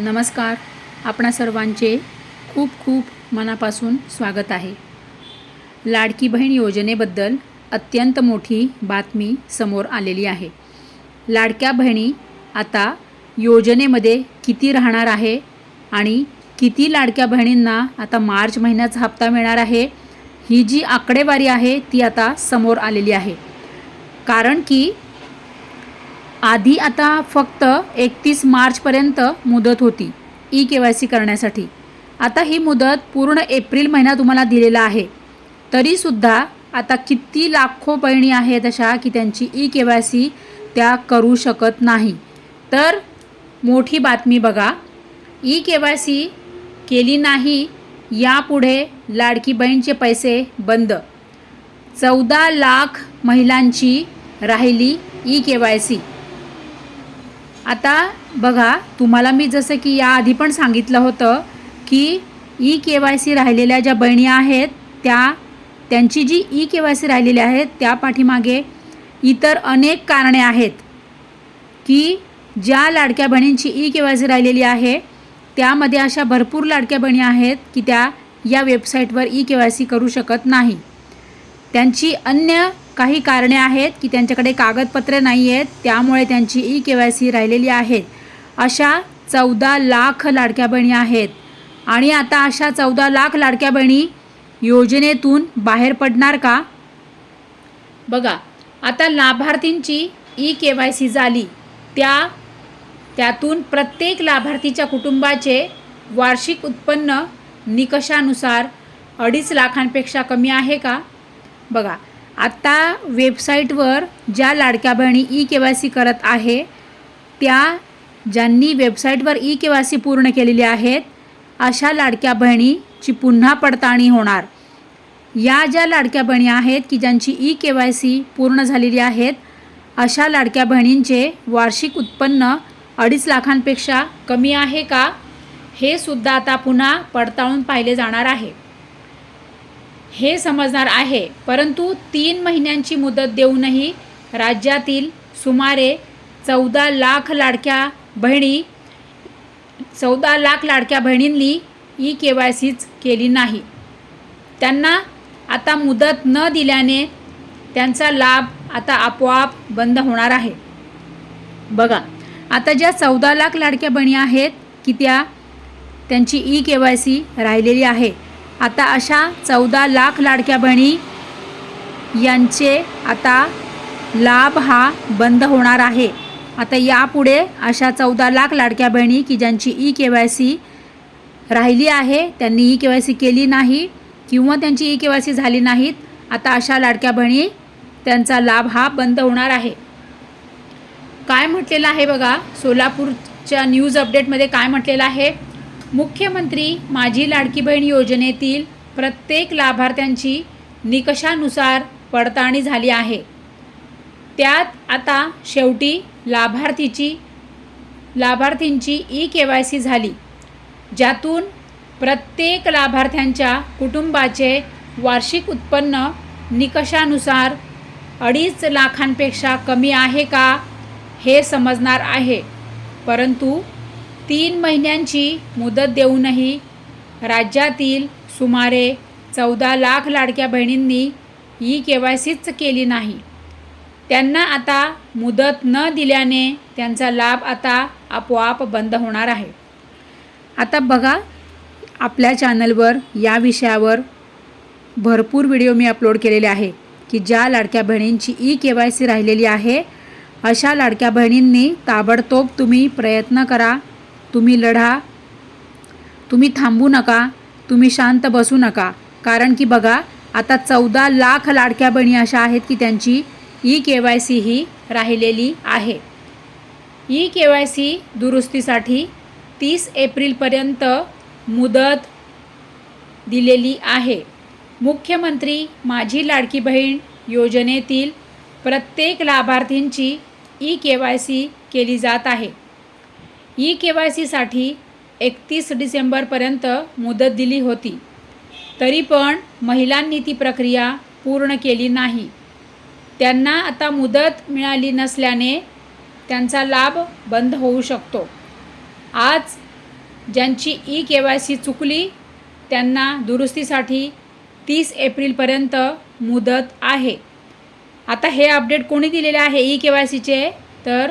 नमस्कार. आपणा सर्वांचे खूप खूप मनापासून स्वागत आहे. लाडकी बहीण योजनेबद्दल अत्यंत मोठी बातमी समोर आलेली आहे. लाडक्या बहिणी आता योजनेमध्ये किती राहणार आहे आणि किती लाडक्या बहिणींना आता मार्च महिन्याचा हप्ता मिळणार आहे, ही जी आकडेवारी आहे ती आता समोर आलेली आहे. कारण की आधी आता फक्त 31 मार्चपर्यंत मुदत होती KYC करण्यासाठी. आता ही मुदत पूर्ण एप्रिल महिना तुम्हाला दिलेला आहे. तरीसुद्धा आता किती लाखो बहिणी आहेत अशा की त्यांची KYC त्या करू शकत नाही. तर मोठी बातमी बघा, KYC केली नाही, यापुढे लाडकी बहीणचे पैसे बंद. 14 लाख महिलांची राहिली KYC. आता बघा, तुम्हाला मी जसं की याआधी पण सांगितलं होतं की KYC राहिलेल्या ज्या बहिणी आहेत त्यांची जी KYC राहिलेली आहेत त्या पाठीमागे इतर अनेक कारणे आहेत की ज्या लाडक्या बहिणींची KYC राहिलेली आहे त्यामध्ये अशा भरपूर लाडक्या बहिणी आहेत की त्या या वेबसाईटवर KYC करू शकत नाही. त्यांची अन्य काही कारणे आहेत की त्यांच्याकडे कागदपत्रे नाही आहेत, त्यामुळे त्यांची KYC राहिलेली आहेत. अशा 14 लाख लाडक्या बहिणी आहेत आणि आता अशा 14 लाख लाडक्या बहिणी योजनेतून बाहेर पडणार का? बघा, आता लाभार्थींची KYC झाली, त्यातून प्रत्येक लाभार्थीच्या कुटुंबाचे वार्षिक उत्पन्न निकषानुसार 2.5 लाखांपेक्षा कमी आहे का? बघा, आता वेबसाईटवर ज्या लाडक्या बहिणी KYC करत आहे त्या ज्यांनी वेबसाईटवर KYC पूर्ण केलेली आहेत अशा लाडक्या बहिणीची पुन्हा पडताळणी होणार. या ज्या लाडक्या बहिणी आहेत की ज्यांची KYC पूर्ण झालेली आहेत अशा लाडक्या बहिणींचे वार्षिक उत्पन्न 2.5 लाखांपेक्षा कमी आहे का, हे सुद्धा आता पुन्हा पडताळून पाहिले जाणार आहे. हे समजणार आहे. परंतु 3 महिन्यांची मुदत देऊनही राज्यातील सुमारे 14 लाख लाडक्या बहिणींनी KYCच केली नाही. त्यांना आता मुदत न दिल्याने त्यांचा लाभ आता आपोआप बंद होणार आहे. बघा, आता ज्या 14 लाख लाडक्या बहिणी आहेत की त्यांची KYC राहिलेली आहे, आता अशा 14 लाख लाडक्या बहिणी यांचे आता लाभ हा बंद होणार आहे. आता यापुढे अशा 14 लाख लाडक्या बहिणी की ज्यांची KYC राहिली आहे, त्यांनी KYC केली नाही किंवा त्यांची KYC झाली नाहीत, आता अशा लाडक्या बहिणी त्यांचा लाभ हा बंद होणार आहे. काय म्हटलेलं आहे बघा, सोलापूरच्या न्यूज अपडेटमध्ये काय म्हटलेलं आहे, मुख्यमंत्री माझी लाडकी बहीण योजनेतील प्रत्येक लाभार्थ्यांची निकषानुसार पडताळणी झाली आहे. त्यात आता शेवटी लाभार्थींची KYC झाली, ज्यातून प्रत्येक लाभार्थ्यांच्या कुटुंबाचे वार्षिक उत्पन्न निकषानुसार 2.5 लाखांपेक्षा कमी आहे का, हे समजणार आहे. परंतु 3 महिन्यांची मुदत देऊनही राज्यातील सुमारे 14 लाख लाडक्या बहिणींनी KYCच केली नाही. त्यांना आता मुदत न दिल्याने त्यांचा लाभ आता आपोआप बंद होणार आहे. आता बघा, आपल्या चॅनलवर या विषयावर भरपूर व्हिडिओ मी अपलोड केलेले आहे की ज्या लाडक्या बहिणींची KYC राहिलेली आहे अशा लाडक्या बहिणींनी ताबडतोब तुम्ही प्रयत्न करा, तुम्ही लढा, तुम्ही थांबू नका, तुम्ही शांत बसू नका. कारण की बघा, आता 14 लाख लाडक्या बहिणी अशा आहेत की त्यांची KYC ही राहिलेली आहे. KYC दुरुस्तीसाठी 30 एप्रिलपर्यंत मुदत दिलेली आहे. मुख्यमंत्री माझी लाडकी बहीण योजनेतील प्रत्येक लाभार्थींची KYC केली जात आहे. KYCसाठी 31 डिसेंबरपर्यंत मुदत दिली होती, तरी पण महिलांनी ती प्रक्रिया पूर्ण केली नाही. त्यांना आता मुदत मिळाली नसल्याने त्यांचा लाभ बंद होऊ शकतो. आज ज्यांची KYC चुकली त्यांना दुरुस्तीसाठी 30 एप्रिलपर्यंत मुदत आहे. आता हे अपडेट कोणी दिलेले आहे KYCचे, तर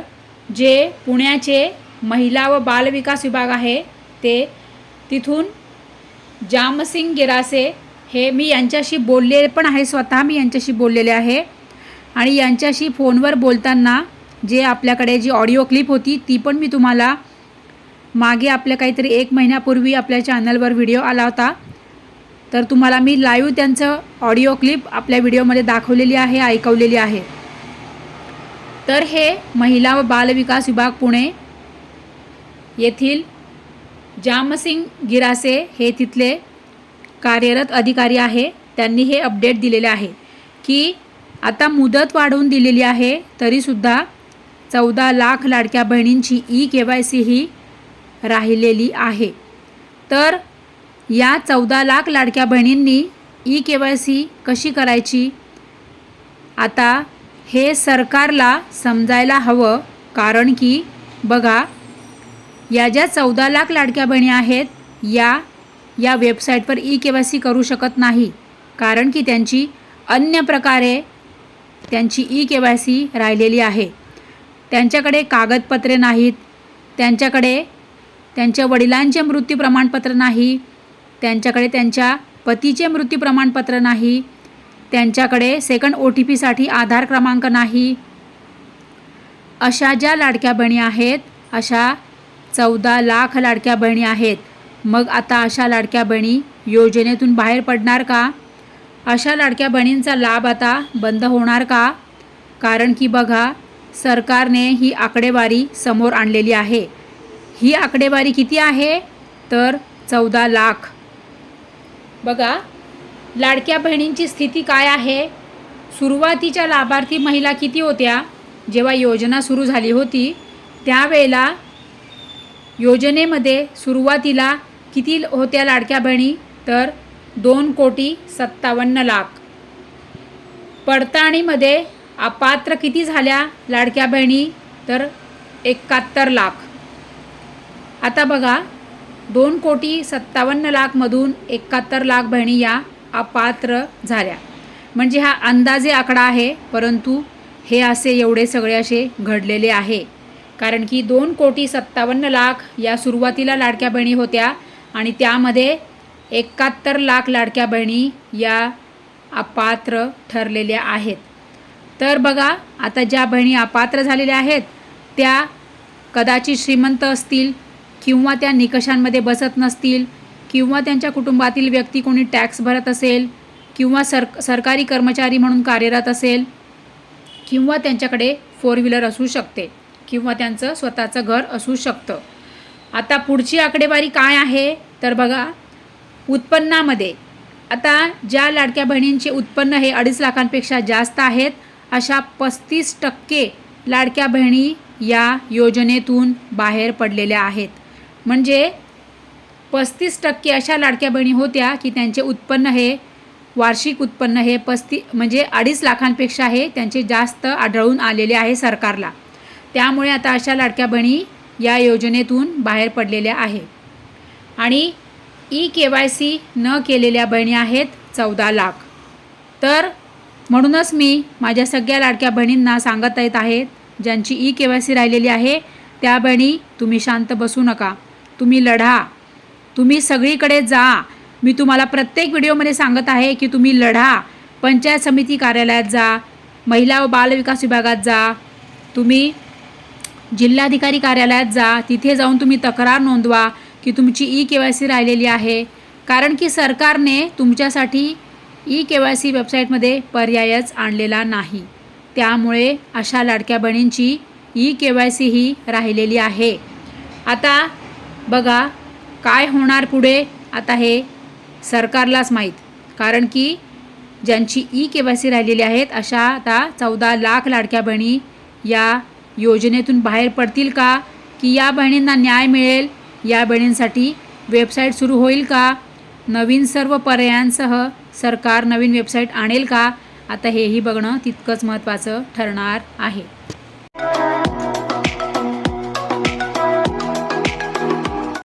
जे पुण्याचे महिला व बालविकास विभाग आहे ते तिथून जामसिंग गिरासे हे, मी यांच्याशी बोलले पण आहे, स्वतः मी यांच्याशी बोललेले आहे. आणि यांच्याशी फोनवर बोलताना जे आपल्याकडे जी ऑडिओ क्लिप होती ती पण मी तुम्हाला मागे आपल्या काहीतरी 1 महिन्यापूर्वी आपल्या चॅनलवर व्हिडिओ आला होता, तर तुम्हाला मी लाईव्ह त्यांचं ऑडिओ क्लिप आपल्या व्हिडिओमध्ये दाखवलेली आहे, ऐकवलेली आहे. तर हे महिला व बालविकास विभाग पुणे येथील जामसिंग गिरासे हे तिथले कार्यरत अधिकारी आहे. त्यांनी हे अपडेट दिलेले आहे की आता मुदत वाढवून दिलेली आहे, तरीसुद्धा 14 लाख लाडक्या बहिणींची KYC ही राहिलेली आहे. तर या 14 लाख लाडक्या बहिणींनी KYC कशी करायची, आता हे सरकारला समजायला हवं. कारण की बघा, या ज्या 14 लाख लाडक्या बहिणी आहेत या वेबसाईटवर KYC करू शकत नाही, कारण की त्यांची अन्य प्रकारे त्यांची KYC राहिलेली आहे. त्यांच्याकडे कागदपत्रे नाहीत, त्यांच्याकडे त्यांच्या वडिलांचे मृत्यू प्रमाणपत्र नाही, त्यांच्याकडे त्यांच्या पतीचे मृत्यू प्रमाणपत्र नाही, त्यांच्याकडे सेकंड OTPसाठी आधार क्रमांक नाही. अशा ज्या लाडक्या बहिणी आहेत, अशा 14 लाख लाडक्या बहिणी आहेत. मग आता अशा लाडक्या बहिणी योजनेतून बाहेर पडणार का? अशा लाडक्या बहिणींचा लाभ आता बंद होणार का? कारण की बघा, सरकारने ही आकडेवारी समोर आणलेली आहे. ही आकडेवारी किती आहे, तर 14 लाख. बघा, लाडक्या बहिणींची स्थिती काय आहे. सुरुवातीच्या लाभार्थी महिला किती होत्या, जेव्हा योजना सुरू झाली होती त्यावेळेला योजनेमध्ये सुरुवातीला किती होत्या लाडक्या बहिणी, तर 2,57,00,000. पडताळणीमध्ये अपात्र किती झाल्या लाडक्या बहिणी, तर 71 लाख. आता बघा, 2,57,00,000 मधून 71 लाख बहिणी या अपात्र झाल्या. म्हणजे हा अंदाजे आकडा आहे, परंतु हे असे एवढे सगळे असे घडलेले आहे. कारण की 2,57,00,000 या सुरुवातीला लाडक्या बहिणी होत्या आणि त्यामध्ये 71 लाख लाडक्या बहिणी या अपात्र ठरलेल्या आहेत. तर बघा, आता ज्या बहिणी अपात्र झालेल्या आहेत त्या कदाचित श्रीमंत असतील, किंवा त्या निकषांमध्ये बसत नसतील, किंवा त्यांच्या कुटुंबातील व्यक्ती कोणी टॅक्स भरत असेल, किंवा सरकारी कर्मचारी म्हणून कार्यरत असेल, किंवा त्यांच्याकडे 4 व्हीलर असू शकते, किंवा त्यांचं स्वतःचं घर असू शकतं. आता पुढची आकडेवारी काय आहे, तर बघा, उत्पन्नामध्ये आता ज्या लाडक्या बहिणींचे उत्पन्न हे 2.5 लाखांपेक्षा जास्त आहेत, अशा 35% लाडक्या बहिणी या योजनेतून बाहेर पडलेल्या आहेत. म्हणजे 35% अशा लाडक्या बहिणी होत्या की त्यांचे उत्पन्न हे, वार्षिक उत्पन्न हे 2.5 लाखांपेक्षा हे त्यांचे जास्त आढळून आलेले आहे सरकारला. त्यामुळे आता अशा लाडक्या बहिणी या योजनेतून बाहेर पडलेल्या आहे. आणि KYC न केलेल्या बहिणी आहेत 14 लाख. तर म्हणूनच मी माझ्या सगळ्या लाडक्या बहिणींना सांगत येत आहेत, ज्यांची KYC राहिलेली आहे त्या बहिणी, तुम्ही शांत बसू नका, तुम्ही लढा, तुम्ही सगळीकडे जा. मी तुम्हाला प्रत्येक व्हिडिओमध्ये सांगत आहे की तुम्ही लढा. पंचायत समिती कार्यालयात जा, महिला व बालविकास विभागात जा, तुम्ही जिल्हाधिकारी कार्यालयात जा, तिथे जाऊन तुम्ही तक्रार नोंदवा की तुमची KYC राहिलेली आहे. कारण की सरकारने तुमच्यासाठी KYC वेबसाईटमध्ये पर्यायच आणलेला नाही. त्यामुळे अशा लाडक्या बहिणींची KYC ही राहिलेली आहे. आता बघा काय होणार पुढे, आता हे सरकारलाच माहीत. कारण की ज्यांची KYC राहिलेली आहेत अशा आता 14 लाख लाडक्या बहिणी या योजनेतून बाहेर पडतील का, की या बहिणींना न्याय मिळेल, या बहिणींसाठी वेबसाईट सुरू होईल का, नवीन सर्व पर्यायांसह सरकार नवीन वेबसाईट आणेल का, आता हेही बघणं तितकंच महत्त्वाचं ठरणार आहे.